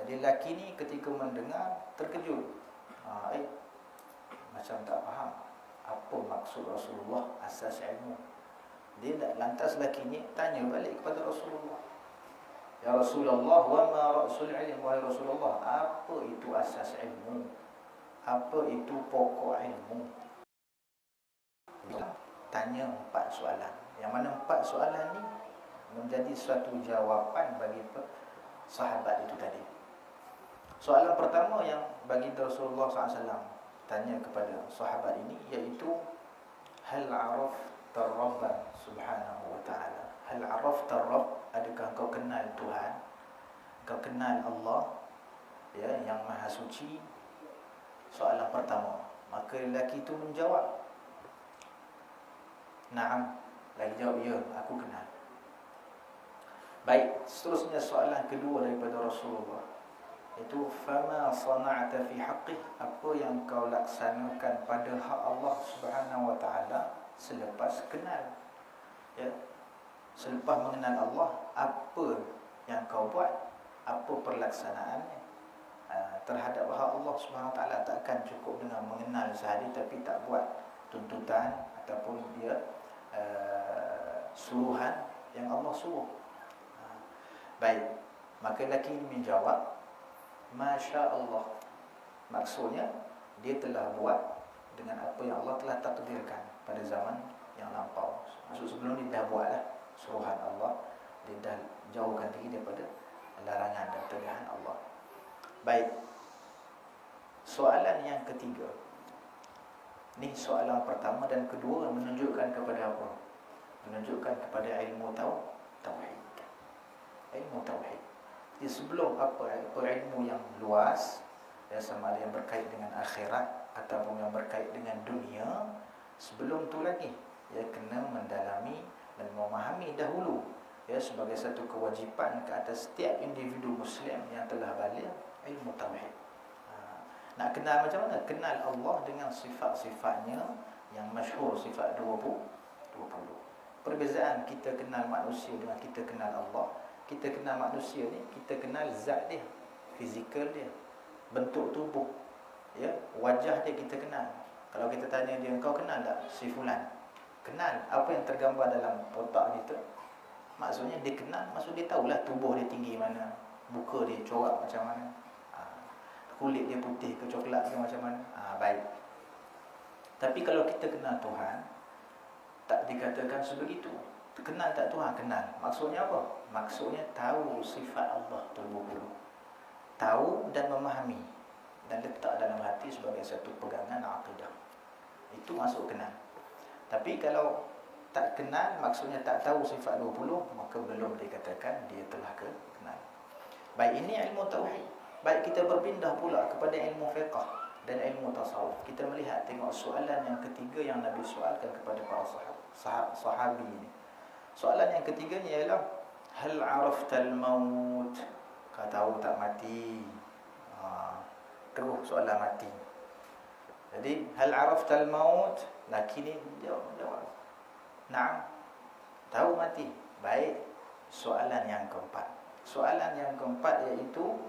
Jadi lelaki ni ketika mendengar terkejut. Macam tak faham apa maksud Rasulullah asas ilmu. Dia tak lantas lelaki ni tanya balik kepada Rasulullah. Ya Rasulullah, wa ma ra'sul ilm? Wahai Rasulullah, apa itu asas ilmu? Apa itu pokok ilmu? Tanya 4 soalan. Yang mana 4 soalan ni menjadi suatu jawapan bagi sahabat itu tadi. Soalan pertama yang bagi Rasulullah SAW tanya kepada sahabat ini, iaitu hal arafta Rabba subhanahu wa ta'ala. Hal arafta Rabb, adakah kau kenal Tuhan? Kau kenal Allah, ya, yang maha suci? Soalan pertama. Maka lelaki itu menjawab, na'am. Lagi jawab, ya, aku kenal. Baik, seterusnya soalan kedua daripada Rasulullah, itu fama sana'ta fi haqqih, apa yang kau laksanakan pada hak Allah Subhanahu wa taala selepas kenal, ya, selepas mengenal Allah, apa yang kau buat, apa perlaksanaannya terhadap hak Allah Subhanahu wa taala. Takkan cukup dengan mengenal sahaja tapi tak buat tuntutan ataupun dia suruhan yang Allah suruh. Baik, maka lelaki ini menjawab, Masya Allah. Maksudnya dia telah buat dengan apa yang Allah telah takdirkan pada zaman yang lampau. Maksud sebelum ni dah buat lah suruhan Allah, dia dah jauhkan diri daripada larangan dan tegahan Allah. Baik, soalan yang ketiga ni, soalan pertama dan kedua menunjukkan kepada apa? Menunjukkan kepada ilmu tauhid. Ilmu tauhid. Jadi sebelum apa ilmu yang luas, ya, sama ada yang berkait dengan akhirat ataupun yang berkait dengan dunia, sebelum tu lagi, ya, kena mendalami dan memahami dahulu, ya, sebagai satu kewajipan ke atas setiap individu Muslim yang telah baligh, ilmu tauhid. Nak kenal macam mana? Kenal Allah dengan sifat-sifatnya yang masyhur, sifat 20. Perbezaan kita kenal manusia dengan kita kenal Allah, kita kenal manusia ni, kita kenal zat dia, fizikal dia, bentuk tubuh, ya, wajah dia kita kenal. Kalau kita tanya dia, kau kenal tak si fulan? Kenal. Apa yang tergambar dalam otak kita, maksudnya dia kenal, maksud dia tahulah tubuh dia tinggi mana, muka dia corak macam mana, kulit dia putih ke coklat ke macam mana. Baik. Tapi kalau kita kenal Tuhan, tak dikatakan sebegitu. Kenal tak Tuhan? Kenal. Maksudnya apa? Maksudnya tahu sifat Allah terlebih-dahulu, tahu dan memahami dan letak dalam hati sebagai satu pegangan akidah. Itu masuk kenal. Tapi kalau tak kenal, maksudnya tak tahu sifat 20, maka belum dikatakan dia telah kenal. Baik, ini ilmu tauhid. Baik, kita berpindah pula kepada ilmu fiqh dan ilmu tasawuf. Kita melihat, tengok soalan yang ketiga yang Nabi soalkan kepada para sahabi ini. Soalan yang ketiganya ialah hal araftal maut, kau tahu tak mati? Terus soalan mati. Jadi hal araftal maut, laki ni jawab, na'am, tahu mati. Baik, soalan yang keempat. Soalan yang keempat iaitu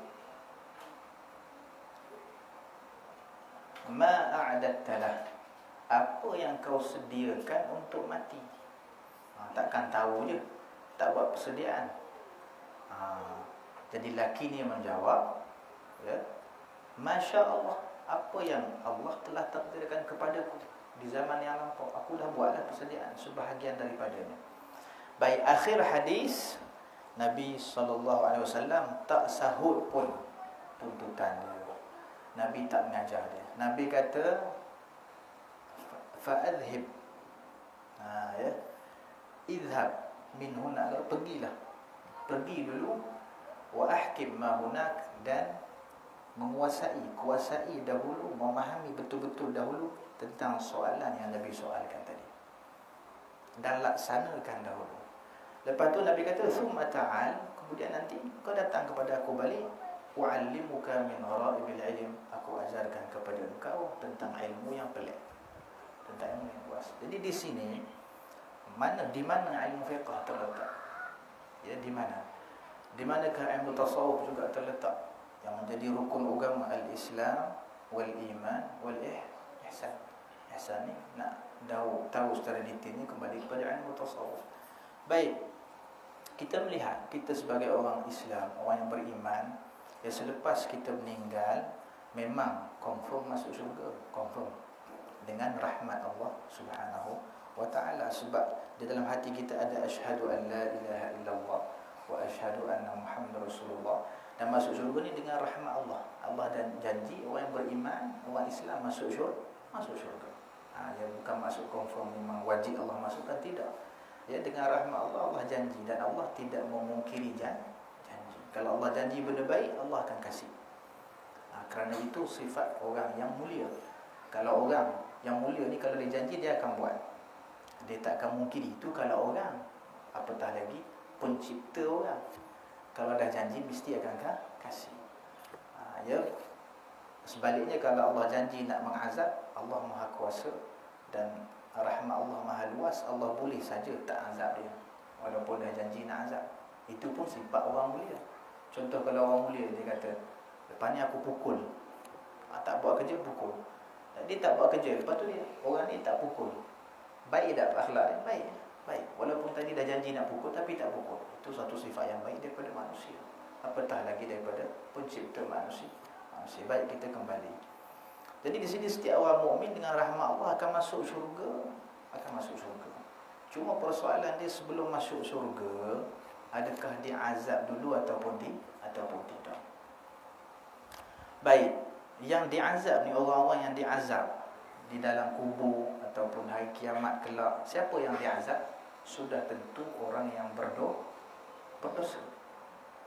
ma a'adattalah, apa yang kau sediakan untuk mati? Takkan tahu je, tak buat persediaan. Jadi laki ni menjawab, ya, Masya Allah, apa yang Allah telah takdirkan kepadaku di zaman yang lampau, aku dah buatlah persediaan sebahagian daripadanya. Baik, akhir hadis Nabi SAW tak sahut pun tuntutan dia. Nabi tak mengajar dia. Nabi kata, fa'adhib, ya, idhab min huna, pergilah, pergi dulu, wa ahkim ma hunak, dan kuasai dahulu, memahami betul-betul dahulu tentang soalan yang Nabi soalkan tadi, dan laksanakan dahulu. Lepas tu Nabi kata, summa ta'al, kemudian nanti kau datang kepada aku balik, wa'allimuka min ghara'ibil ilm, aku ajarkan kepada engkau tentang ilmu yang pelik, tentang ilmu yang luas. Jadi di sini di mana ilmu fiqh terletak? Ya, di mana? Di manakah ilmu tasawuf juga terletak? Yang Jadi rukun agama al-Islam wal iman wal ihsan. Ihsan ni nak tahu secara detailnya kembali kepada ilmu tasawuf. Baik, kita melihat kita sebagai orang Islam, orang yang beriman, ya selepas kita meninggal memang confirm masuk syurga, confirm dengan rahmat Allah Subhanahu wa taala, sebab di dalam hati kita ada asyhadu an la ilaha illallah wa asyhadu anna Muhammadar Rasulullah. Dan masuk syurga ni dengan rahmat Allah. Allah dan janji orang yang beriman, orang Islam masuk syurga. Ya bukan masuk confirm memang wajib Allah masukkan, tidak. Ya dengan rahmat Allah, Allah janji, dan Allah tidak memungkiri janji. Kalau Allah janji benda baik, Allah akan kasih. Kerana itu sifat orang yang mulia. Kalau orang yang mulia ni kalau dia janji, dia akan buat. Dia tak akan mungkiri. Itu kalau orang, apatah lagi pencipta orang. Kalau dah janji mesti akan kasih. Ya. Sebaliknya kalau Allah janji nak mengazab, Allah Maha Kuasa dan rahmat Allah Maha Luas, Allah boleh saja tak azab dia walaupun dah janji nak azab. Itu pun sifat orang mulia. Contoh kalau orang mulia dia kata, lepas ni aku pukul. Tak buat kerja, pukul. Dia tak buat kerja, lepas tu dia, orang ni tak pukul. Baik tak akhlak dia? Baik. Walaupun tadi dah janji nak pukul tapi tak pukul. Itu satu sifat yang baik daripada manusia. Apatah lagi daripada pencipta manusia. Baik, kita kembali. Jadi di sini setiap orang mukmin dengan rahmat Allah akan masuk syurga, Cuma persoalan dia sebelum masuk syurga, adakah dia azab dulu ataupun tidak. Baik, yang diazab ni orang-orang yang diazab di dalam kubur ataupun hari kiamat kelak, siapa yang diazab? Sudah tentu orang yang berdosa.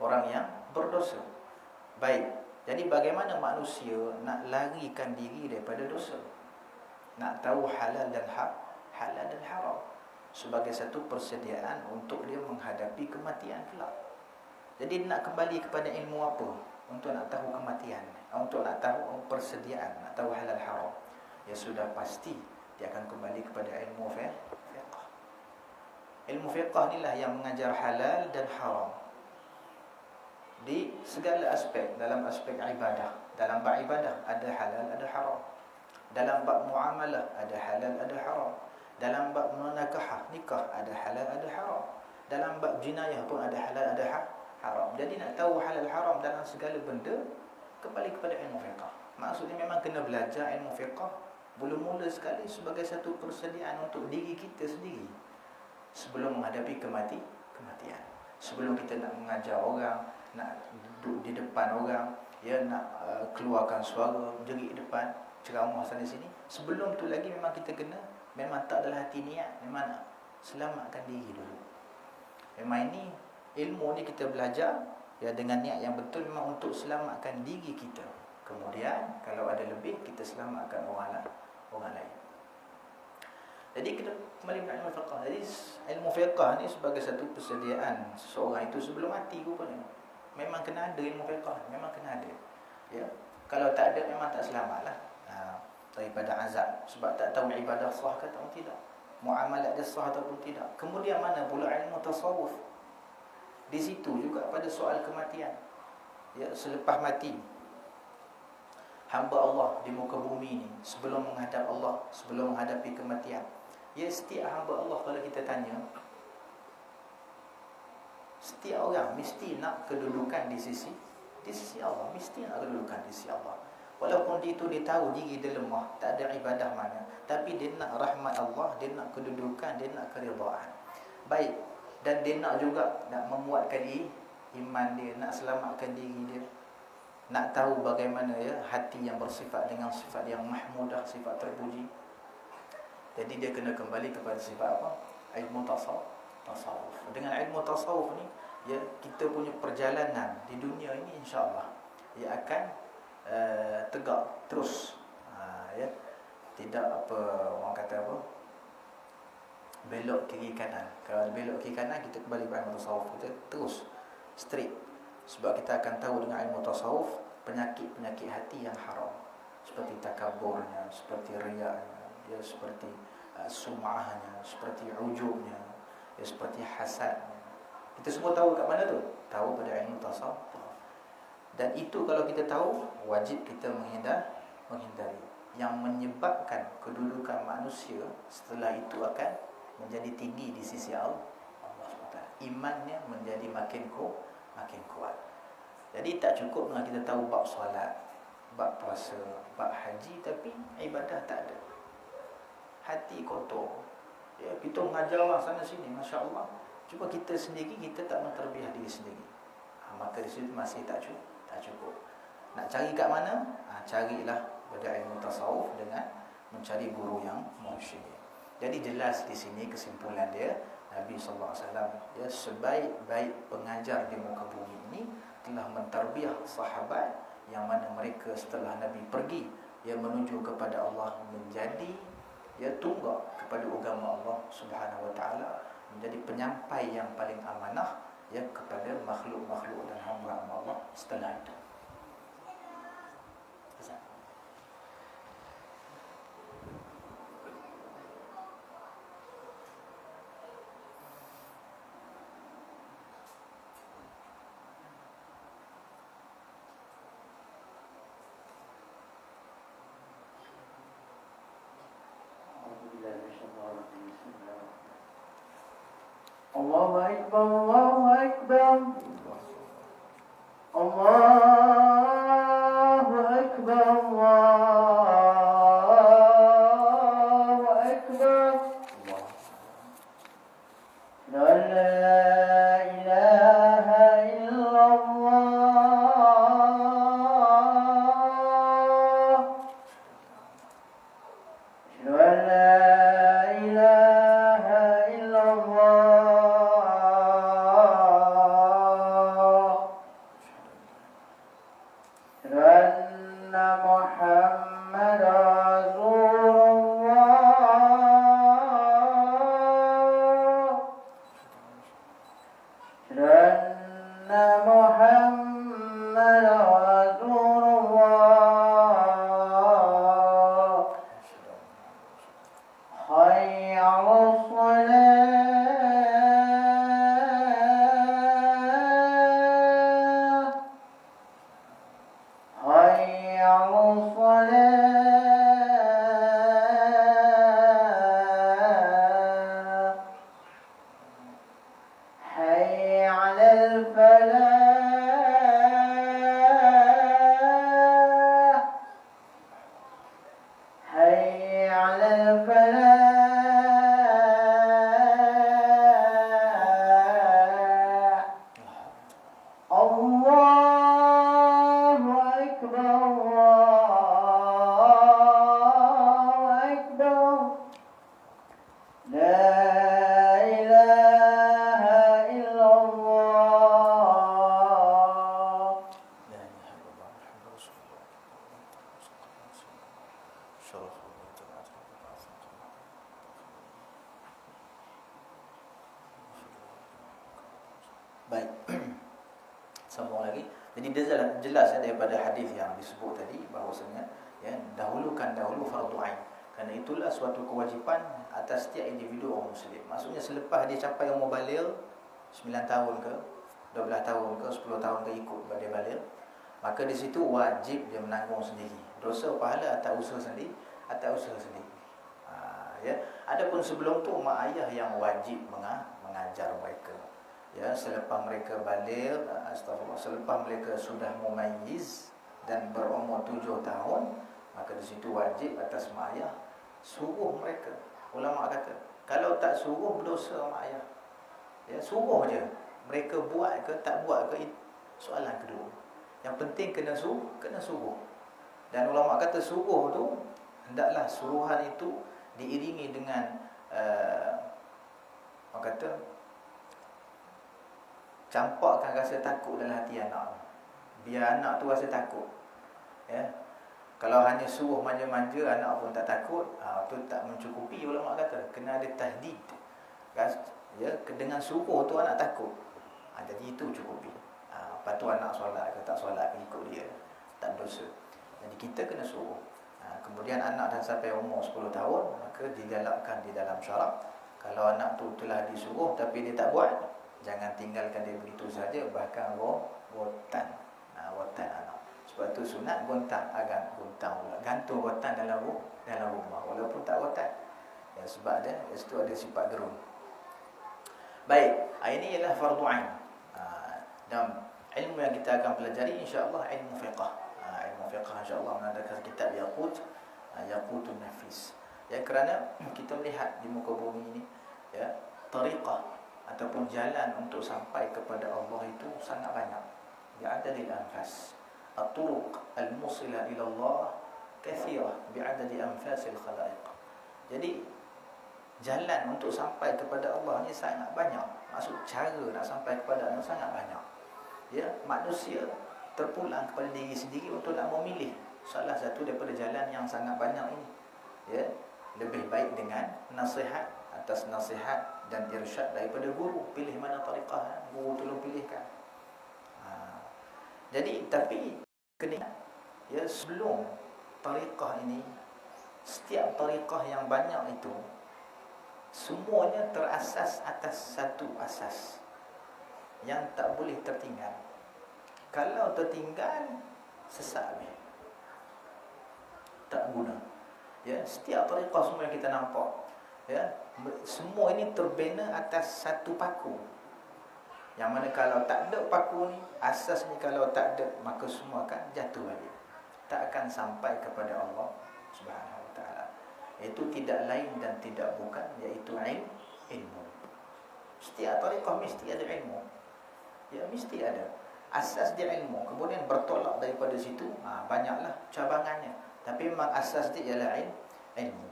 Orang yang berdosa. Baik, jadi bagaimana manusia nak larikan diri daripada dosa? Nak tahu halal dan haram sebagai satu persediaan untuk dia menghadapi kematian kelak. Jadi nak kembali kepada ilmu apa? Untuk nak tahu kematian, untuk nak tahu persediaan, nak tahu halal haram. Ya sudah pasti dia akan kembali kepada ilmu fiqh. Ilmu fiqh inilah yang mengajar halal dan haram di segala aspek. Dalam aspek ibadah, dalam bab ibadah ada halal ada haram. Dalam bab muamalah ada halal ada haram. Dalam bab nikah ada halal ada haram. Dalam bab jinayah pun ada halal ada haram. Jadi nak tahu halal haram dalam segala benda, kembali kepada ilmu fiqh. Maksudnya memang kena belajar ilmu fiqh mula-mula sekali sebagai satu persediaan untuk diri kita sendiri sebelum menghadapi kematian. Sebelum kita nak mengajar orang, nak duduk di depan orang, ya nak keluarkan suara, jerit depan, ceramah sana sini, sebelum tu lagi memang kita kena, memang tak adalah hati niat, memang nak selamatkan diri dulu. Memang ini ilmu ni kita belajar ya dengan niat yang betul, memang untuk selamatkan diri kita. Kemudian kalau ada lebih, kita selamatkan orang lain. Jadi kita kembali pada ilmu fiqh. Jadi ilmu fiqh ni sebagai satu persediaan seseorang itu sebelum mati rupanya. Memang kena ada ilmu fiqh, memang kena ada. Ya. Kalau tak ada memang tak selamatlah daripada azab, sebab tak tahu ibadah sah ke atau tidak, muamalat dia sah ataupun tidak. Kemudian mana pula ilmu tasawuf? Di situ juga pada soal kematian. Ya, selepas mati, hamba Allah di muka bumi ni sebelum menghadap Allah, sebelum menghadapi kematian, ya setiap hamba Allah kalau kita tanya, setiap orang mesti nak kedudukan di sisi Allah, mesti nak kedudukan di sisi Allah. Walaupun itu dia tahu diri dia lemah, tak ada ibadah mana, tapi dia nak rahmat Allah, dia nak kedudukan, dia nak keridaan. Baik, dan dia nak juga nak memuatkan iman dia, nak selamatkan diri dia, nak tahu bagaimana ya hati yang bersifat dengan sifat yang mahmudah, sifat terpuji. Jadi dia kena kembali kepada sifat apa? Ilmu tasawuf. Dengan ilmu tasawuf ni, ya kita punya perjalanan di dunia ini insya-Allah ia akan tegak terus. Ya. Tidak apa orang kata apa? Belok kiri kanan. Kalau belok kiri kanan, kita kembali pada ilmu tasawuf, kita terus straight. Sebab kita akan tahu dengan ilmu tasawuf penyakit-penyakit hati yang haram, seperti takaburnya, seperti riya'nya, ya seperti sum'ahnya, seperti ujubnya, ya seperti hasadnya. Kita semua tahu kat mana tu? Tahu pada ilmu tasawuf. Dan itu kalau kita tahu, wajib kita menghindari. Yang menyebabkan kedudukan manusia setelah itu akan menjadi tinggi di sisi Allah SWT. Imannya menjadi makin kuat. Jadi tak cukup dengan kita tahu bab solat, bab puasa, bab haji, tapi ibadah tak ada. Hati kotor. Ya, kita mengajar orang sana sini, Masya Allah. Cuma kita sendiri, kita tak menterbiah diri sendiri. Maka di situ masih tak cukup. Nak cari kat mana? Carilah pada ilmu tasawuf dengan mencari guru yang mursyid. Jadi jelas di sini kesimpulan dia, Nabi SAW dia sebaik-baik pengajar di muka bumi ini telah mentarbiah sahabat yang mana mereka setelah Nabi pergi menuju kepada Allah, menjadi tunggak kepada agama Allah Subhanahu Wa Taala, menjadi penyampai yang paling amanah kepada makhluk-makhluk dan hamba-hamba Allah setelah itu. Allahu Akbar, Allahu Akbar, Allahu Akbar, Allahu Akbar. La ilaha illallah. Ashhadu an la ilaha illallah. Ashhadu anna Muhammadan Rasulullah. Ashhadu anna Muhammadan Rasulullah. Hayya 'alas salah. Hayya 'alas salah. Hayya 'alal falah. Hayya 'alal falah. Allahu Akbar, Allahu Akbar. La ilaha illallah. La ilaha illallah Muhammadur Rasulullah. Baik. Sambung lagi. Jadi dia jelas daripada hadis yang disebut tadi bahawasanya dahulukan fardu ain. Kerana itulah suatu kewajipan atas setiap individu orang muslim. Maksudnya selepas dia capai umur baligh 9 tahun ke 12 tahun ke 10 tahun ke ikut dia baligh, maka di situ wajib dia menanggung sendiri dosa pahala atas usaha sendiri. Adapun sebelum tu mak ayah yang wajib mengajar mereka. Selepas mereka baligh, selepas mereka sudah mumayyiz dan berumur 7 tahun, maka di situ wajib atas mak ayah suruh mereka. Ulama kata, kalau tak suruh berdosa mak ayah. Suruh je. Mereka buat ke tak buat ke, soalan kedua. Yang penting kena suruh. Dan ulama kata suruh tu hendaklah suruhan itu diiringi dengan orang kata campakkan rasa takut dalam hati anak. Biar anak tu rasa takut. Kalau hanya suruh manja-manja, anak pun tak takut, tu tak mencukupi. Ulama kata kena ada tahdid. Dengan suruh tu anak takut. Jadi itu cukupi. Lepas tu anak solat ke tak solat ke ikut dia, tak dosa. Jadi kita kena suruh. Kemudian anak dah sampai umur 10 tahun, maka digalakkan di dalam syarak. Kalau anak tu telah disuruh tapi dia tak buat, jangan tinggalkan dia begitu saja, bahkan rotan. rotan anak. Sebab tu sunat gontang gontang pula. Gantung rotan dalam rumah walaupun tak rotan. Ya, sebab dia itu ada sifat gerun. Baik, ini ialah fardu ain. Dan ilmu yang kita akan pelajari insya-Allah ilmu fiqh. Ilmu fiqh insya-Allah mengadakan kitab Yaqutun Nafis. Ya, kerana kita melihat di muka bumi ini ya, tariqah ataupun jalan untuk sampai kepada Allah itu sangat banyak. Bi'adadil anfas. At-turuq al-musila ila Allah kathirah bi'adadi anfasil khalaiq. Jadi jalan untuk sampai kepada Allah ni sangat banyak. Maksud cara nak sampai kepada Allah sangat banyak. Ya, manusia terpulang kepada diri sendiri untuk nak memilih salah satu daripada jalan yang sangat banyak ini. Ya, lebih baik dengan nasihat atas nasihat dan irsyad daripada guru. Pilih mana tariqah, guru tolong pilihkan. Jadi tapi kena ya, sebelum tariqah ini, setiap tariqah yang banyak itu semuanya terasas atas satu asas yang tak boleh tertinggal. Kalau tertinggal, sesat habis, tak guna. Ya, setiap tariqah semua yang kita nampak, ya, semua ini terbina atas satu paku. Yang mana kalau tak ada paku ni, asasnya kalau tak ada, maka semua akan jatuh balik, tak akan sampai kepada Allah Subhanahu Wa Taala. Itu tidak lain dan tidak bukan, iaitu ilmu. Setiap tariqah mesti ada ilmu. Ya, mesti ada. Asas dia ilmu. Kemudian bertolak daripada situ, banyaklah cabangannya. Tapi memang asas dia ialah ilmu.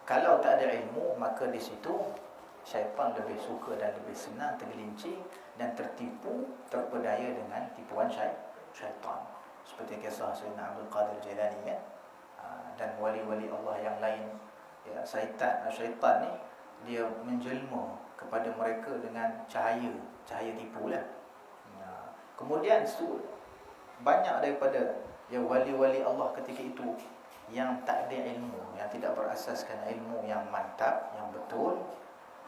Kalau tak ada ilmu, maka di situ syaitan lebih suka dan lebih senang tergelincir dan tertipu, terpedaya dengan tipuan syaitan. Seperti kisah Sayyidina Abdul Qadir Jailani kan, dan wali-wali Allah yang lain. Ya, syaitan ni dia menjelma kepada mereka dengan cahaya tipu lah. Kemudian banyak daripada ya wali-wali Allah ketika itu yang tak ada ilmu, yang tidak berasaskan ilmu yang mantap, yang betul,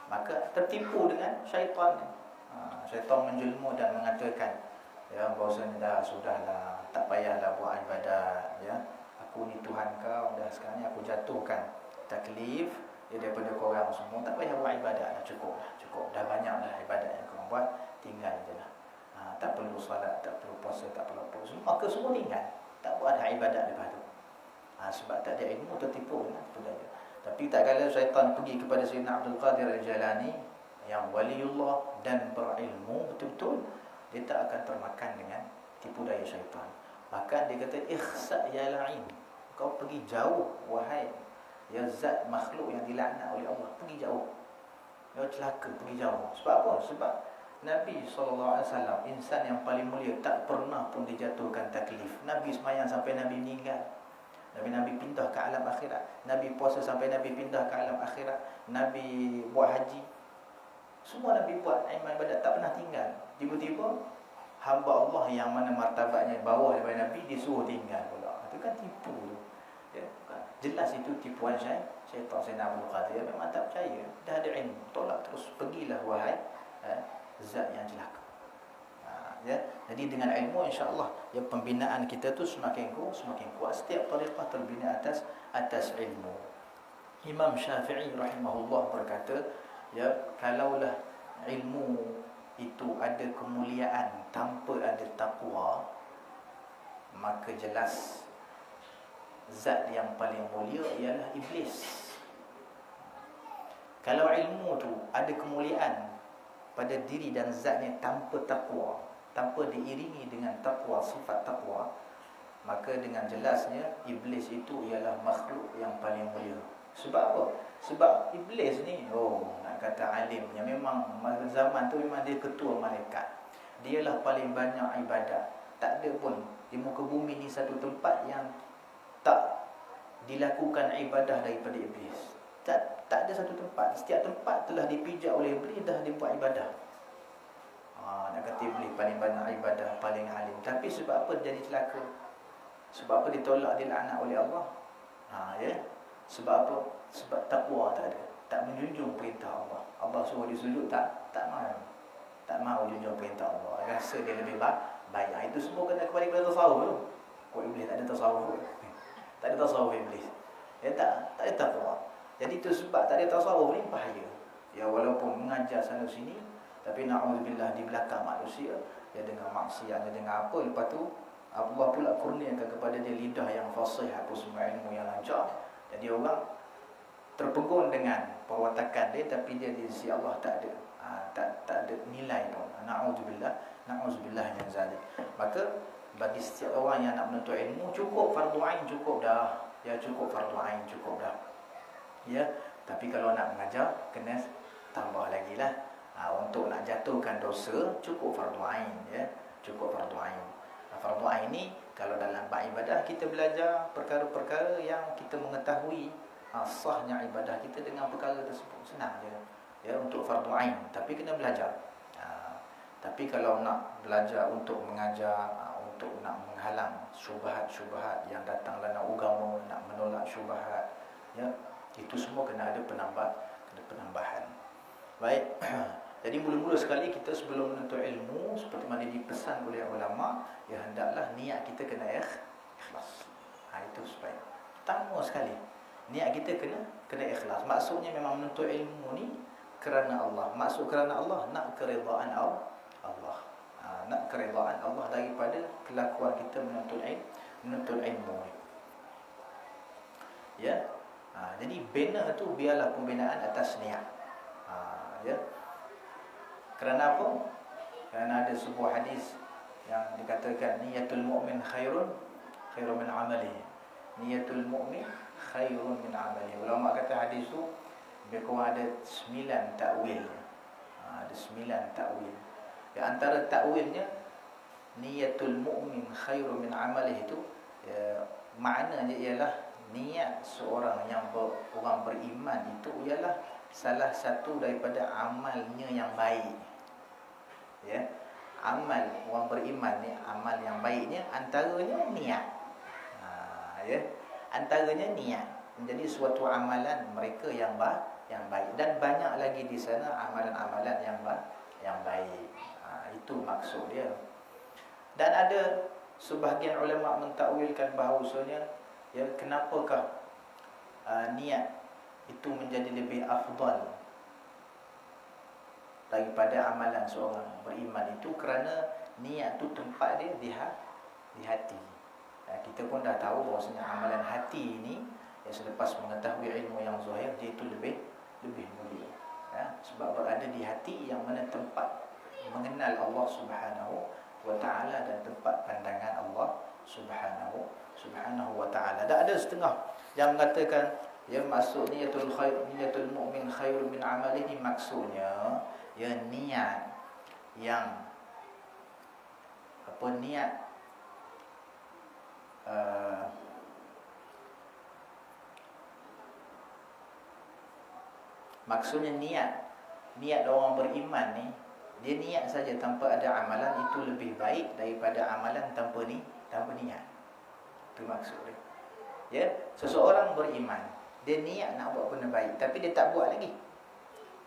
maka tertipu dengan syaitan. Syaitan menjelma dan mengatakan, ya, bahawasanya sudahlah, tak payahlah buat ibadat, ya, aku ni Tuhan kau, dah sekarang ni aku jatuhkan taklif daripada korang semua, tak payah buat ibadat dah, cukup, dah banyaklah ibadat yang korang buat, tinggal je lah. Tak perlu salat, tak perlu puasa, tak perlu apa, maka semua tinggal, tak buat dah ibadat lepas tu. Sebab tak ada ilmu, tertipu dengan budaya. Tapi tak kala syaitan pergi kepada Sayyidina Abdul Qadir Al-Jalani yang waliullah dan berilmu betul-betul, dia tak akan termakan dengan tipu daya syaitan. Bahkan dia kata, ikhsa ya la'in, kau pergi jauh wahai ya zat makhluk yang dilaknat oleh Allah, pergi jauh, ya celaka, pergi jauh. Sebab apa? Sebab Nabi SAW, insan yang paling mulia, tak pernah pun dijatuhkan taklif. Nabi semayang sampai Nabi meninggal, Nabi pindah ke alam akhirat, Nabi puasa sampai Nabi pindah ke alam akhirat, Nabi buat haji, semua Nabi buat iman ibadat, tak pernah tinggal. Tiba-tiba hamba Allah yang mana martabatnya bawah daripada Nabi disuruh tinggal pula. Itu kan tipu tu. Ya, kan? Jelas itu tipuan syaitan. Sayyidina Abdul Qadir memang tak percaya, dah ada ilmu, tolak terus, pergilah wahai zat yang celaka. Ya, jadi dengan ilmu insya-Allah ya, pembinaan kita tu semakin kuat. Setiap tariqah terbina atas ilmu. Imam Syafi'i rahimahullah berkata, ya, kalaulah ilmu itu ada kemuliaan tanpa ada takwa, maka jelas zat yang paling mulia ialah iblis. Kalau ilmu tu ada kemuliaan pada diri dan zatnya tanpa takwa, tanpa diiringi dengan takwa, sifat takwa, maka dengan jelasnya iblis itu ialah makhluk yang paling mulia. Sebab apa? Sebab iblis ni, nak kata alim, yang memang masa zaman tu memang dia ketua malaikat, dialah paling banyak ibadat. Tak ada pun di muka bumi ni satu tempat yang tak dilakukan ibadah daripada iblis. Tak ada satu tempat. Setiap tempat telah dipijak oleh iblis, dah dibuat ibadah. Nak kata iblis paling banyak ibadah, paling alim. Tapi sebab apa dia jadi celaka? Sebab apa ditolak, dilaknat oleh Allah? Ya. Sebab apa? Sebab takwa tak ada. Tak menjunjung perintah Allah. Allah suruh dia sujud, tak mahu. Tak mahu junjung perintah Allah. Rasa dia lebih baik. Itu semua kena kembali kepada tasawuf tu. Kau iblis tak ada tasawuf. Tak ada tasawuf iblis. Ya tak ada takwa. Jadi itu sebab tak ada tasawuf ni bahaya. Ya walaupun mengajar sana sini, tapi na'udzubillah di belakang manusia, ya dengan maksiat, dengan apa, lepas tu Allah pula kurniakan kepada dia lidah yang fasih, apa semua ilmu yang lancar. Jadi orang terpegun dengan perwatakan dia, tapi dia di sisi Allah tak ada tak ada nilai pun. Na'udzubillah min zalik. Maka bagi setiap orang yang nak menuntut ilmu, cukup fardu ain cukup dah. Ya cukup fardu ain cukup dah. Ya, tapi kalau nak mengajar kena tambah lagi lah. Untuk nak jatuhkan dosa cukup fardu ain, ya. Cukup fardu ain. Fardu ain ni kalau dalam bab ibadah kita belajar perkara-perkara yang kita mengetahui sahnya ibadah kita dengan perkara tersebut, senang je. Ya, untuk fardu ain, tapi kena belajar. Tapi kalau nak belajar untuk mengajar, untuk nak menghalang syubhat-syubhat yang datang dalam agama, nak menolak syubhat, ya, itu semua kena ada penambahan. Baik. Jadi mula-mula sekali kita sebelum menuntut ilmu, seperti mana dipesan oleh ulama, ya hendaklah niat kita kena ikhlas. Itu supaya pertama sekali niat kita kena ikhlas. Maksudnya memang menuntut ilmu ni kerana Allah. Maksud kerana Allah, nak keridaan Allah. Nak keridaan Allah daripada kelakuan kita menuntut ilmu. Ya. Jadi bina tu biarlah pembinaan atas niat. Ya. Kerana apa? Kerana ada sebuah hadis yang dikatakan niyatul mu'min khairun min amalihi. Niyatul mu'min khairun min amalihi. Ulama kata hadis tu lebih kurang ada 9 takwil. Ada 9 takwil. Di antara takwilnya niyatul mu'min khairun min amalihi itu maknanya ialah niat seorang yang orang beriman itu ialah salah satu daripada amalnya yang baik. Ya, amal orang beriman ni, amal yang baiknya antaranya niat. Ya, antaranya niat menjadi suatu amalan mereka yang baik, dan banyak lagi di sana amalan-amalan yang baik. Itu maksud dia. Dan ada sebahagian ulama mentakwilkan bahawasanya, ya, kenapakah niat itu menjadi lebih afdal daripada amalan seorang beriman itu, kerana niat tu tempat dia di hati. Kita pun dah tahu bahawasanya amalan hati ini, ya, selepas mengetahui ilmu yang zahir, dia itu lebih mulia. Sebab berada di hati yang mana tempat mengenal Allah Subhanahu wa ta'ala dan tempat pandangan Allah Subhanahu wa ta'ala. Dan ada setengah yang mengatakan, ya, maksud niyatul mu'min khairun min amalihi, maksudnya ya niat yang maksudnya niat orang beriman ni, dia niat saja tanpa ada amalan itu lebih baik daripada amalan tanpa niat. Itu maksud dia. Ya, seseorang beriman, dia niat nak buat benda baik tapi dia tak buat lagi.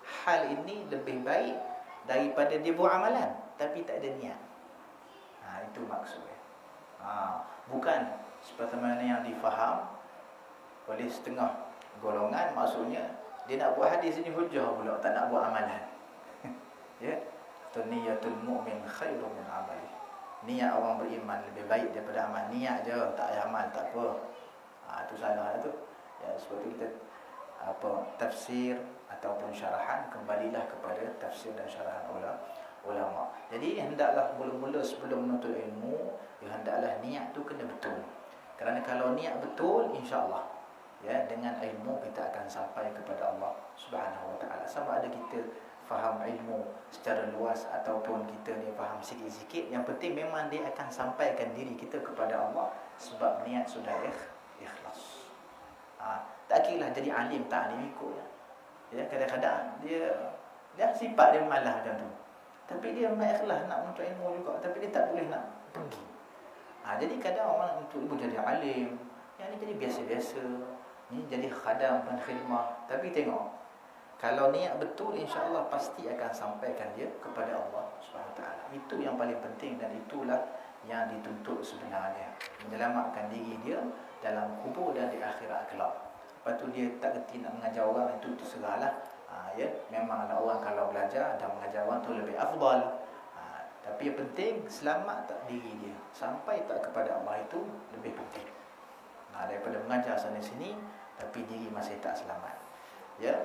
Hal ini lebih baik daripada dia buat amalan tapi tak ada niat. Itu maksudnya. Bukan seperti mana yang difaham oleh setengah golongan, maksudnya dia nak buat hadis ini hujah pula, tak nak buat amalan. Ya, niyatul mu'min khairun min amali. Niat orang beriman lebih baik daripada amal. Niat je, tak ada amal, tak apa. Itu salah tu. Ya, sebab tu kita tafsir ataupun syarahan, kembalilah kepada tafsir dan syarahan ulama. Jadi hendaklah mula-mula sebelum menuntut ilmu, ya, hendaklah niat tu kena betul. Kerana kalau niat betul, insya-Allah, ya, dengan ilmu kita akan sampai kepada Allah Subhanahu wa ta'ala. Sama ada kita faham ilmu secara luas ataupun kita ni faham sikit-sikit, yang penting memang dia akan sampaikan diri kita kepada Allah sebab niat sudah ikhlas. Tak kira jadi alim tak alim ikut, ya. Ya, kadang-kadang dia sifat dia malah macam tu. Tapi dia memang ikhlas nak menuntut ilmu juga, tapi dia tak boleh nak pergi. Jadi kadang orang untuk ilmu jadi alim, yang ni jadi biasa-biasa, ni jadi khadam dan khidmah. Tapi tengok, Kalau niat betul, insya-Allah pasti akan sampaikan dia kepada Allah Subhanahu Wa Taala. Itu yang paling penting dan itulah yang dituntut sebenarnya. Menyelamatkan diri dia dalam kubur dan di akhirat kelak. Lepas tu dia tak reti nak mengajar orang, itu terserahlah. Ya, memang ada orang kalau belajar dan mengajar orang tu lebih afdal. Tapi yang penting selamat tak diri dia, sampai tak kepada Allah, itu lebih penting. Daripada mengajar sana sini tapi diri masih tak selamat. Ya.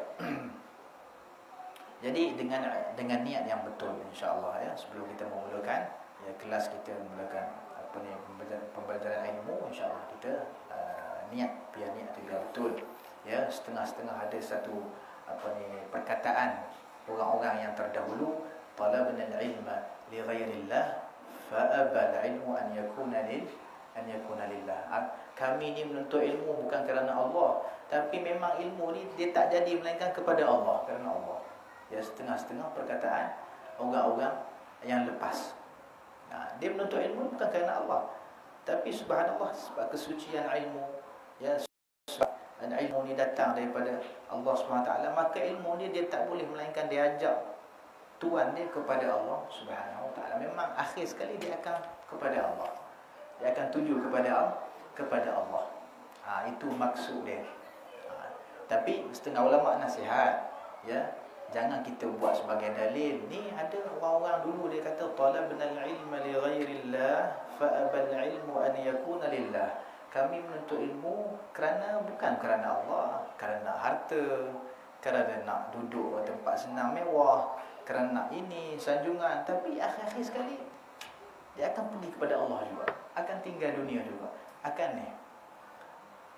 Jadi dengan niat yang betul, insya-Allah ya, sebelum kita memulakan ya kelas kita memulakan pembelajaran ilmu, insya-Allah kita niat, biar niat itu biar betul. Ya, setengah-setengah ada satu perkataan orang-orang yang terdahulu, talabna al-ilma li ghairillah fa aba al-ilmu an yakuna lillah. Kami ni menuntut ilmu bukan kerana Allah, tapi memang ilmu ni dia tak jadi melainkan kepada Allah, kerana Allah. Ya, setengah-setengah perkataan orang-orang yang lepas. Dia menuntut ilmu bukan kerana Allah, tapi subhanallah, sebab kesucian ilmu, ya, dan ilmu ni datang daripada Allah SWT, maka ilmu ni dia tak boleh melainkan dia ajak tuan dia kepada Allah Subhanahu Wa Taala. Memang akhir sekali dia akan kepada Allah. Dia akan tuju kepada Allah. Itu maksud dia. Tapi setengah ulama nasihat, ya, jangan kita buat sebagai dalil. Ni ada orang-orang dulu dia kata talabna al-ilma li ghairillah fa abal ilmu an yakuna lillah. Kami menuntut ilmu bukan kerana Allah, kerana harta, kerana nak duduk di tempat senang mewah, kerana nak ini sanjungan. Tapi akhir-akhir sekali dia akan pergi kepada Allah juga, akan tinggal dunia juga, akan ni.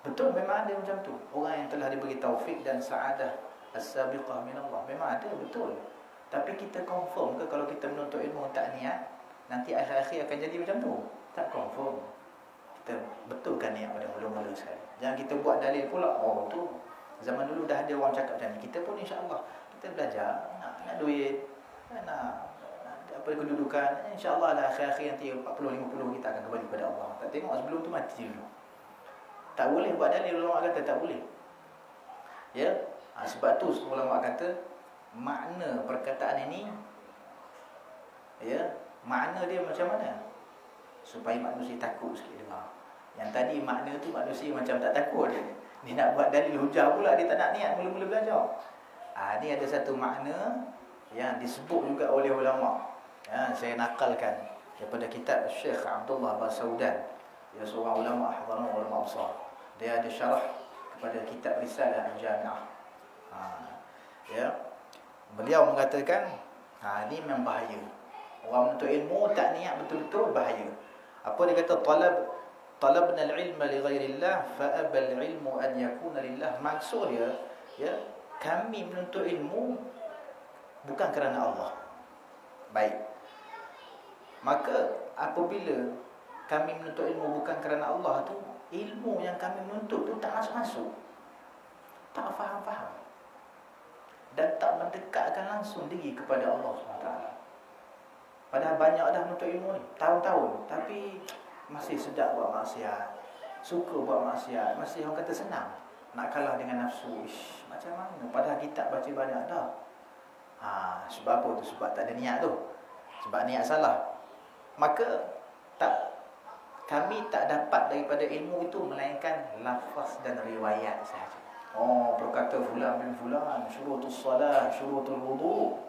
Betul, memang ada macam tu. Orang yang telah diberi taufik dan saadah as-sabiqah min Allah, memang ada, betul. Tapi kita confirm ke kalau kita menuntut ilmu tak niat, nanti akhir-akhir akan jadi macam tu? Tak confirm. Kita betulkan niat pada mula-mula sekali. Jangan kita buat dalil pula, oh tu zaman dulu dah ada orang cakap macam ni. Kita pun insya-Allah kita belajar, nak duit, nak apa kedudukan, insya-Allah lah akhir-akhir nanti 40-50 kita akan kembali kepada Allah. Tak tengok sebelum tu mati dulu. Tak boleh buat dalil, ulama kata tak boleh. Ya, sebab tu ulama kata makna perkataan ini, ya, makna dia macam mana? Supaya manusia takut sikit dengar. Yang tadi makna tu manusia macam tak takut. Dia nak buat dalil hujah pula, dia tak nak niat mula-mula belajar. Ni ada satu makna yang disebut juga oleh ulama. Saya nakalkan daripada kitab Syekh Abdullah Basaudan. Dia seorang ulama hadrami, ulama besar. Dia ada syarah kepada kitab Risalah Al-Jami'ah. Ya. Beliau mengatakan, ini memang bahaya. Orang menuntut ilmu tak niat betul-betul, bahaya. Apa dia kata? Talabna al-ilma li ghairillah fa abal ilmu an yakuna lillah. Maksud dia, ya, kami menuntut ilmu bukan kerana Allah. Baik. Maka apabila kami menuntut ilmu bukan kerana Allah tu, ilmu yang kami menuntut tu tak masuk-masuk, tak faham-faham, dan tak mendekatkan langsung diri kepada Allah SWT. Padahal banyak dah menuntut ilmu ni tahun-tahun, tapi masih sedap buat maksiat, suka buat maksiat, masih orang kata senang nak kalah dengan nafsu. Macam mana? Padahal kitab baca banyak dah. Sebab apa tu? Sebab tak ada niat tu. Sebab niat salah. Maka kami tak dapat daripada ilmu itu melainkan lafaz dan riwayat sahaja. Berkata fulan bin fulan, syurutus salah, syurutul wudu,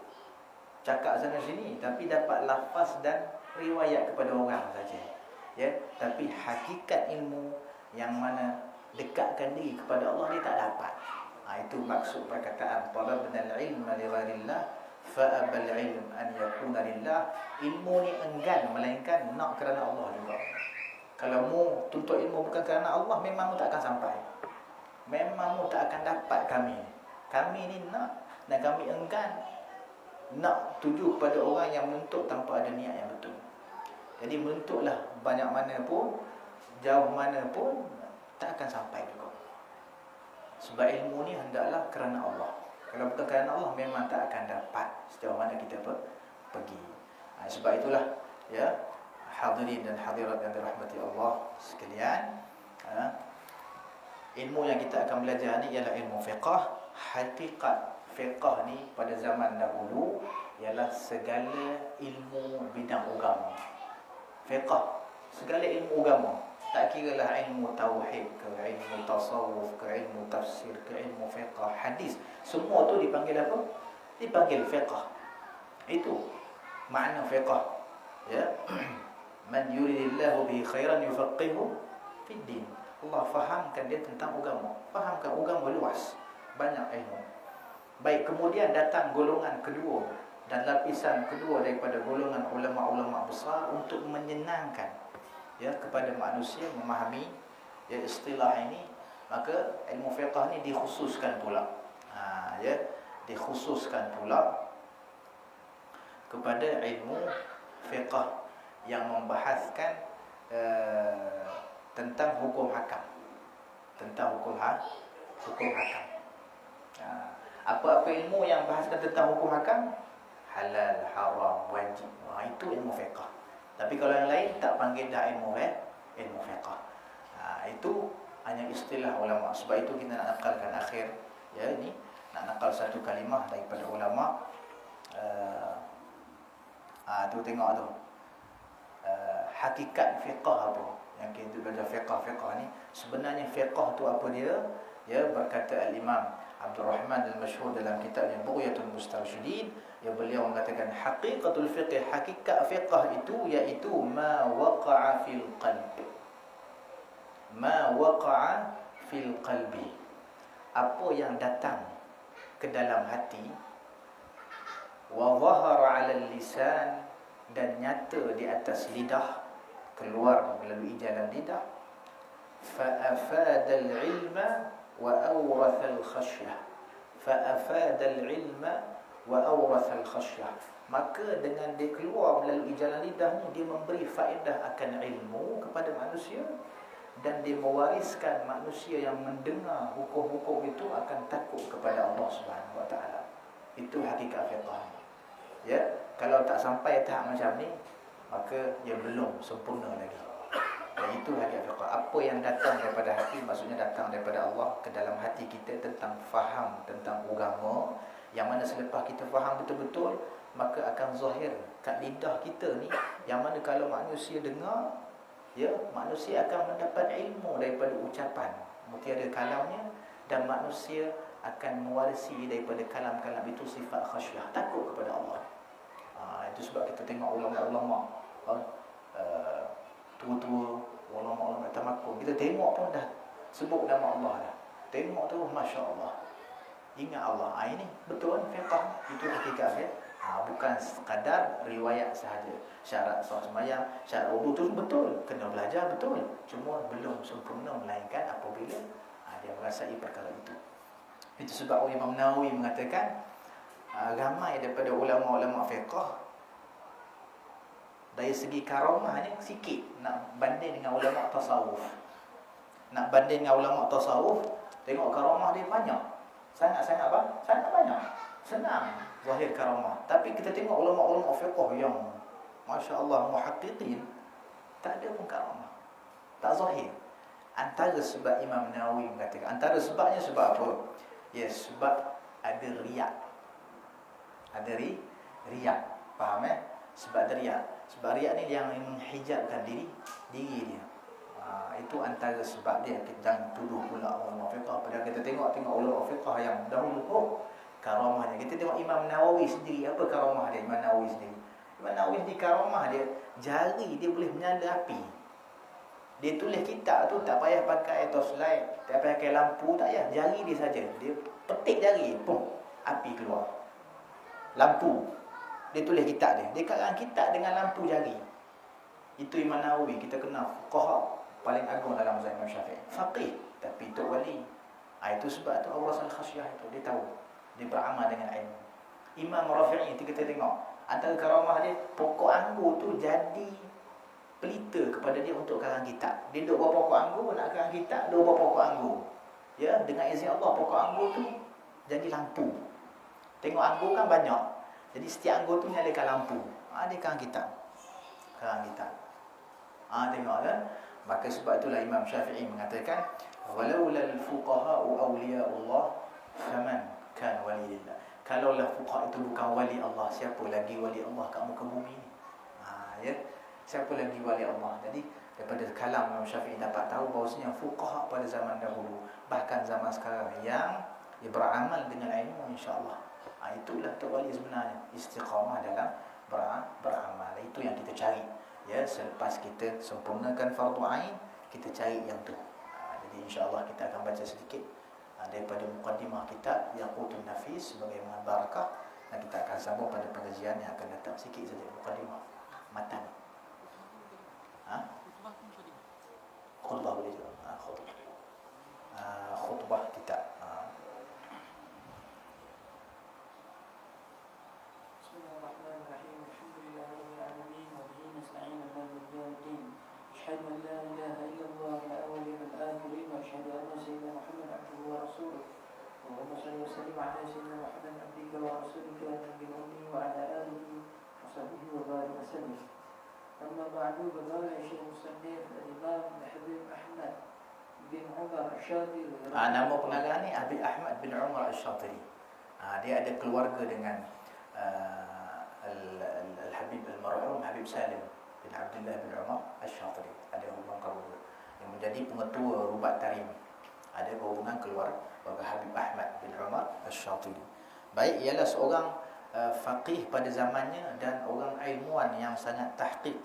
cakap sana sini, tapi dapat lafaz dan riwayat kepada orang saja. Ya, tapi hakikat ilmu yang mana dekatkan diri kepada Allah, dia tak dapat. Itu maksud perkataan talabna al-ilma li ghairillah fa abal ilm an yakuna lillah. Ilmu ni enggan melainkan nak kerana Allah juga. Kalau mu tuntut ilmu bukan kerana Allah, memang mu tak akan sampai. Memang mu tak akan dapat kami. Kami ni nak, dan kami enggan nak tuju kepada orang yang menuntut tanpa ada niat yang betul. Jadi menuntutlah banyak mana pun, jauh mana pun, tak akan sampai juga. Sebab ilmu ni hendaklah kerana Allah. Kalau bukan kerana Allah, memang tak akan dapat sejauh mana kita pergi. Sebab itulah, ya, hadirin dan hadirat yang dirahmati Allah sekalian, ilmu yang kita akan belajar ni ialah ilmu fiqh, hakikat fiqh ni pada zaman dahulu ialah segala ilmu bidang agama. Fiqh, segala ilmu agama. Tak kiralah ilmu tauhid ke, ilmu tasawuf ke, ilmu tafsir ke, ilmu fiqh, hadis. Semua tu dipanggil apa? Dipanggil fiqh. Itu makna fiqh. Ya. Man yuridillahu bihi khairan yufaqihu fid din. Allah fahamkan dia tentang agama. Fahamkan agama luas. Banyak ilmu. Baik, kemudian datang golongan kedua dan lapisan kedua daripada golongan ulama-ulama besar untuk menyenangkan ya kepada manusia memahami ya istilah ini. Maka ilmu fiqh ni dikhususkan pula. Ya, dikhususkan pula kepada ilmu fiqh yang membahaskan tentang hukum hakam. Tentang hukum hakam. Apa-apa ilmu yang bahaskan tentang hukum hakam, halal, haram, wajib, itu ilmu fiqh. Tapi kalau yang lain tak panggil dah ilmu fiqh. Itu hanya istilah ulama. Sebab itu kita nak nakalkan akhir ya ini, nak nakal satu kalimah daripada ulama. Tu tengok tu. Hakikat fiqh apa? Yang kita belajar fiqh ni, sebenarnya fiqh tu apa dia? Ya, berkata al-Imam Abdul Rahman al-Mashhur dalam kitabnya Bughyatul Mustarsyidin, ya, beliau mengatakan haqiqatul fiqh, hakikat fiqh itu iaitu ma waqa'a fil qalbi. Ma waqa'a fil qalbi. Apa yang datang ke dalam hati, wa zahara 'ala lisan, dan nyata di atas lidah, keluar melalui jalan lidah, fa afada al-'ilma wa awratha al-khashyah. Fa afada al-'ilma wa awratha al-khashyah. Maka dengan dia keluar melalui jalan lidah ni, dia memberi faedah akan ilmu kepada manusia, dan dia mewariskan manusia yang mendengar hukum-hukum itu akan takut kepada Allah Subhanahu Wa Taala. Itu hakikat fiqh. Ya, kalau tak sampai tahap macam ni, maka ia belum sempurna lagi. Dan itu hakikat fiqh. Apa yang datang daripada hati, maksudnya datang daripada Allah ke dalam hati kita tentang faham tentang agama, yang mana selepas kita faham betul-betul, maka akan zahir kat lidah kita ni, yang mana kalau manusia dengar, ya, manusia akan mendapat ilmu daripada ucapan mutiara kalamnya, dan manusia akan mewarisi daripada kalam-kalam itu sifat khasyah, takut kepada Allah. Itu sebab kita tengok ulama-ulama tua-tua, ulama-ulama tamakun, kita tengok pun dah sebut nama Allah dah. Tengok tu, Masya Allah, ingat Allah. Ini betul fiqh, itu hakikat dia. Bukan sekadar riwayat sahaja. Syarat sah sembahyang, syarat wudu tu betul, kena belajar betul, cuma belum sempurna, melainkan apabila dia merasai perkara itu. Itu sebab Imam Nawawi mengatakan ramai daripada ulama-ulama fiqh dari segi karamahnya sikit nak banding dengan ulama tasawuf. Nak banding dengan ulama tasawuf, tengok karamah dia banyak. Sangat-sangat apa? Sangat banyak. Senang zahir karamah. Tapi kita tengok ulama-ulama fiqh yang masya-Allah muhaqqiqin, tak ada pun karamah. Tak zahir. Antara sebab Imam Nawawi mengatakan, antara sebabnya sebab apa? Ya, sebab ada riak. Ada riak. Faham Sebab ada riak. Sebab riak ni yang menghijabkan diri dia. Itu antara sebab dia. Kita jangan tuduh pula ulama fiqh. Padahal kita tengok ulama fiqh yang dahulu, karamahnya. Kita tengok Imam Nawawi sendiri, apa karamah dia? Imam Nawawi sendiri di karamah dia, jari dia boleh menyala api. Dia tulis kitab tu tak payah pakai torchlight, tak payah pakai lampu, tak payah, jari dia saja. Dia petik jari, pum, api keluar. Lampu. Dia tulis kitab dia. Dia karang kitab dengan lampu jari. Itu Imam Nawawi, kita kenal fuqaha paling agung dalam mazhab Imam Syafi'i. Faqih, tapi tok wali. Itu sebab tu Allah al-khasyah itu, dia tahu. Dia beramal dengan ilmu. Imam Rafi'i kita tengok, antara karamah dia, pokok anggur tu jadi pelita kepada dia untuk karang kitab. Dia duduk bawah pokok anggur, nak karang kitab, duduk bawah pokok anggur. Ya, dengan izin Allah, pokok anggur tu jadi lampu. Tengok anggur kan banyak, jadi setiap anggur tu nyalakan lampu. Dia karang kitab. Tengok kan. Maka sebab itulah Imam Syafi'i mengatakan, walaulal fuqaha'u awliya'ullah faman kan wali lillah. Kalaulah fuqaha itu bukan wali Allah, siapa lagi wali Allah kat muka bumi ni? Ya, siapa lagi wali Allah? Jadi daripada kalam Imam Syafi'i dapat tahu bahawasanya fuqaha pada zaman dahulu, bahkan zaman sekarang, yang beramal dengan ilmu, insya-Allah. Itulah wali sebenarnya, istiqamah dalam beramal. Itu yang kita cari. Ya, selepas kita sempurnakan fardu ain, kita cari yang tu. Jadi insya-Allah kita akan baca sedikit daripada mukadimah kitab Yaqutun Nafis sebagai barakah, dan kita akan sambung pada pengajian yang akan datang. Sikit saja mukadimah matan. Khutbah boleh juga. Khutbah kitab. Bismillahirrahmanirrahim. Alhamdulillahirabbil alamin wa bihi nasta'in ala al-din. Asyhadu an la ilaha illallah la awwalin wal akhirin wa asyhadu anna sayyidina Muhammadan abduhu wa rasuluh. Allahumma shalli wa sallim ala sayyidina Muhammadin abdika wa rasulika nabiyil ummi wa ala alihi wa sahbihi wa barik wa sallim. Amma ba'du, berkata Syekh Musannif Al-Imam Habib Ahmad bin Umar Asy-Syatiri. Nama pengarang ni Habib Ahmad bin Umar Asy-Syatiri. Dia ada keluarga dengan Al-Habib Al-Marhum Habib Salim bin Abdullah bin Umar Asy-Syatiri. Ada hubungan keluarga yang menjadi pengetua Rubat Tarim. Ada hubungan keluarga Habib Ahmad bin Umar Asy-Syatiri. Baik, ialah seorang faqih pada zamannya dan orang ilmuwan yang sangat tahqiq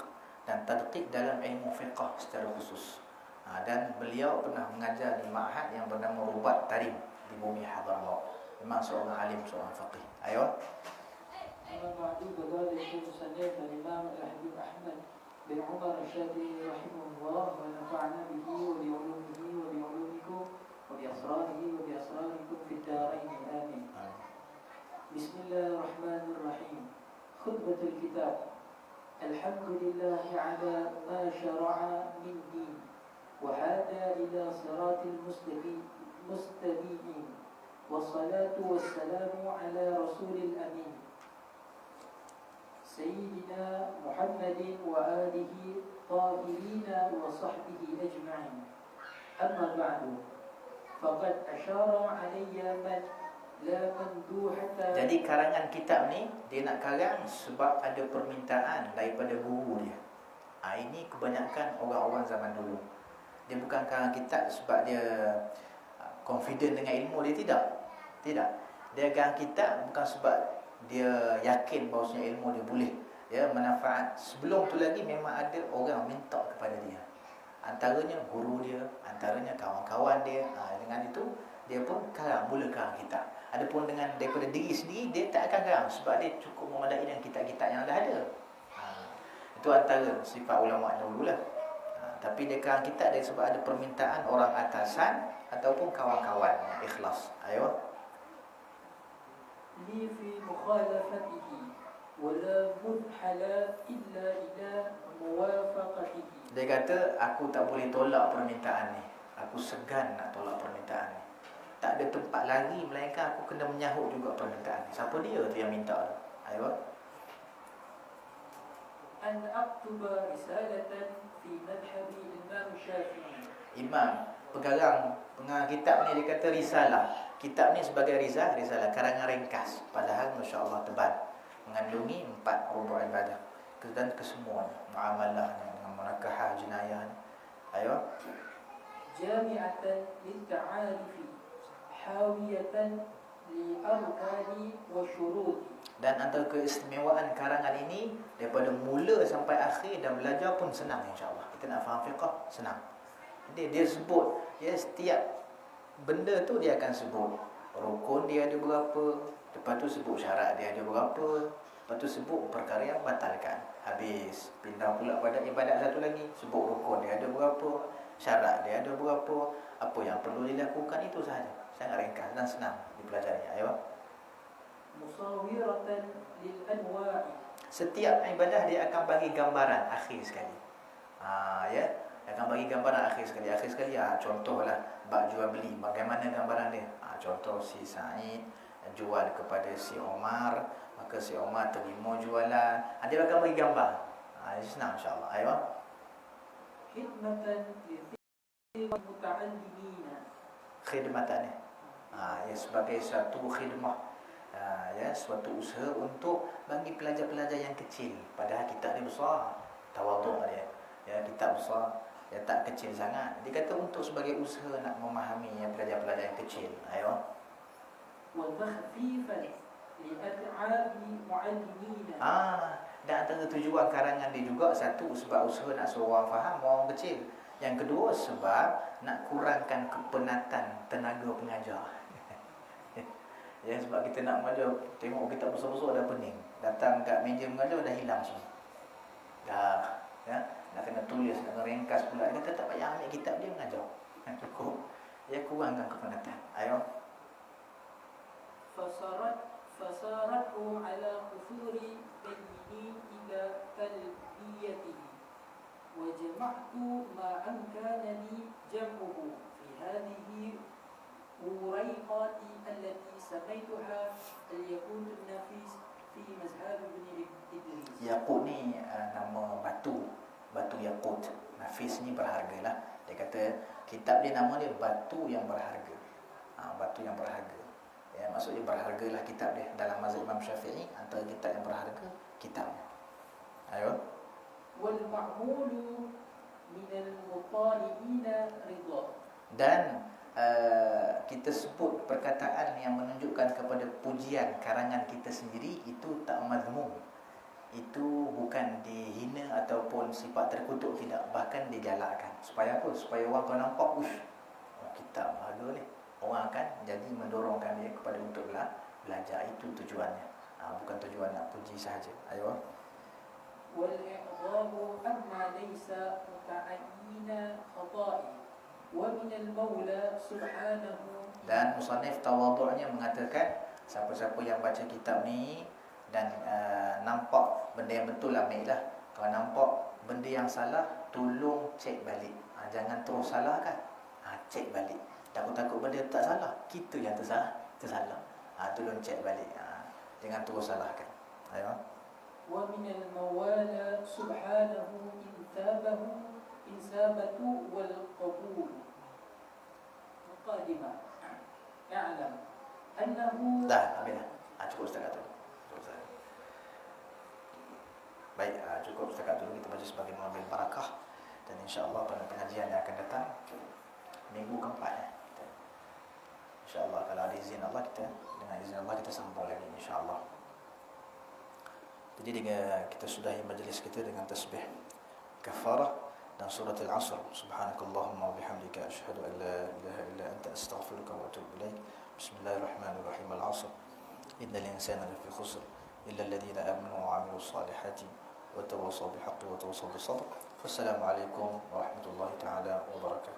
dan tadqiq dalam ilmu fiqh secara khusus. Dan beliau pernah mengajar di ma'had yang bernama Rubat Tarim di bumi Hadramaut. Memang seorang alim, seorang faqih. Ayo. Amma ba'du, berkata Syekh Musannif Al-Imam Habib Ahmad bin Umar Asy-Syatiri rahimahullah wa nafa'ana bihi wa bi 'ulumihi wa bi 'ulumikum wa bi asrarihi wa bi asrarikum fid darain. Amin. Bismillahirrahmanirrahim. Khutbatul kitab. Alhamdulillahi ala ma syara'a min din wa hada ila siratil mustabi'in. Wassalatu wassalamu ala rasulil amin Sayyidina Muhammadin wa alihi tahirina wa sahbihi ajma'in. Amma ba'du, faqad asyara alayya man la manduhata. Jadi karangan kitab ni dia nak karang sebab ada permintaan daripada guru dia. Ini kebanyakan orang-orang zaman dulu. Dia bukan karang kitab sebab dia confident dengan ilmu dia, tidak. Tidak. Dia karang kitab bukan sebab dia yakin bahawasanya ilmu dia boleh manfaat. Sebelum tu lagi memang ada orang minta kepada dia. Antaranya guru dia, antaranya kawan-kawan dia. Dengan itu dia pun mula karang kitab. Adapun dengan daripada diri sendiri, dia tak akan karang sebab dia cukup memadai dengan kitab-kitab yang dah ada. Itu antara sifat ulama dahulu lah. Tapi dia karang kitab dia sebab ada permintaan orang atasan ataupun kawan-kawan yang ikhlas. Ayo. Li fi mukhalafatihi wa la mudhala illa ila muwafaqatihi. Dia kata, aku tak boleh tolak permintaan ni. Aku segan nak tolak permintaan ni. Tak ada tempat lagi melainkan aku kena menyahut juga permintaan ni. Siapa dia tu yang minta? Ayo. An aktuba risalatan fi madhhabi Imam Syafi'i. Imam pengarang kitab ni dia kata risalah. Kitab ni sebagai risalah, karangan ringkas. Padahal masya-Allah tebal. Mengandungi 4 rubuk ibadah dan kesemuanya, muamalahnya dengan munakahah, jenayah. Ayo. Jami'atan lit-ta'arifi, hawiyatan li arkani wa syuruti. Dan antara keistimewaan karangan ini, daripada mula sampai akhir dan belajar pun senang, insya-Allah. Kita nak faham fiqh senang. Jadi dia sebut setiap benda tu dia akan sebut rukun dia ada berapa, lepas tu sebut syarat dia ada berapa, lepas tu sebut perkara yang batalkan. Habis pindah pula pada ibadat satu lagi, sebut rukun dia ada berapa, syarat dia ada berapa, apa yang perlu dilakukan, itu sahaja. Sangat ringkas dan senang dipelajarinya. Ayo. Musawiratan lil anwa'i. Setiap ibadah dia akan bagi gambaran akhir sekali. Dia akan bagi gambaran akhir sekali. Akhir sekali, contohlah bab jual beli. Bagaimana gambaran dia? Contoh si Said jual kepada si Omar, maka si Omar terima jualan. Dia akan bagi gambar. Ini senang, insya-Allah. Ayo. Khidmatan li muta'allimina. Khidmatan ni. Ya, sebagai satu khidmah, ya, suatu usaha untuk bagi pelajar-pelajar yang kecil. Padahal kitab ni besar, tawaduk dia. Ya, kitab besar, ya, tak kecil sangat. Dia kata untuk sebagai usaha nak memahami ya, pelajar-pelajar yang kecil. Ayo. وتخفيفا لأتعاب معلمين. Dan antara tujuan karangan dia juga, satu sebab usaha nak suruh orang faham, orang kecil. Yang kedua sebab nak kurangkan kepenatan tenaga pengajar. Ya, sebab kita nak mengajar, tengok kitab besar-besar dah pening. Datang kat meja mengajar dah hilang semua. Dah, ya, nak kena tulis, nak kena ringkas pula. Dia kata tak payah ambil kitab dia mengajar. Cukup. Ya, kurangkan kepenatan. Ayo. فصارتهم على قصور بيني إلى تلبيته وجمعت ما أمكنني جمعه في هذه وريقات التي سميتها الياقوت النفيس في مذهب ابن إدريس. Yaqut ni nama batu yakut. Nafis ni berharga lah. Dia kata kitab dia nama dia batu yang berharga. Batu yang berharga. Ya, maksudnya berhargalah kitab dia. Dalam mazhab Imam Syafi'i, antara kitab yang berharga kitabnya. Ayo. والمعمول من المطالعين رضا. Dan kita sebut perkataan yang menunjukkan kepada pujian karangan kita sendiri itu tak mazmum. Itu bukan dihina ataupun sifat terkutuk, tidak. Bahkan digalakkan. Supaya apa? Supaya orang kau nampak, kitab harga ni. Orang akan jadi mendorongkan dia kepada untuk belajar. Itu tujuannya. Bukan tujuan nak puji sahaja. Ayo. والإعظام أما ليس متعين خطائي ومن المولى سبحانه. Dan musannif tawadhu'nya mengatakan siapa-siapa yang baca kitab ni dan nampak benda yang betul, ambillah. Kalau nampak benda yang salah, tolong cek balik. Jangan terus salahkan. Cek balik. Takut-takut benda tak salah, kita yang tersalah. Tolong cek balik. Jangan terus salahkan. Ayo. ومن الموالى سبحانه إنسابة والقبول. مقدمة. اعلم أنه. Dah, habislah. Cukup setakat tu. Baik, cukup setakat dulu. Kita baca sebagai mengambil barakah. Dan insya-Allah pada pengajian yang akan datang, minggu keempat, insya-Allah kalau ada izin Allah, dengan izin Allah kita sambung lagi insya-Allah. Jadi kita sudahi majlis kita dengan tasbih kafarah dan surah Al-Asr. Subhanakallahumma wa bihamdika asyhadu an la ilaha illa anta astaghfiruka wa atubu ilaik. Bismillahirrahmanirrahim. Al-Asr. Innal insana lafi khusr illa alladhina amanu wa 'amilus salihati wa tawassaw bil haqqi wa tawassaw bis sabr. Wassalamu alaikum warahmatullahi taala wabarakatuh.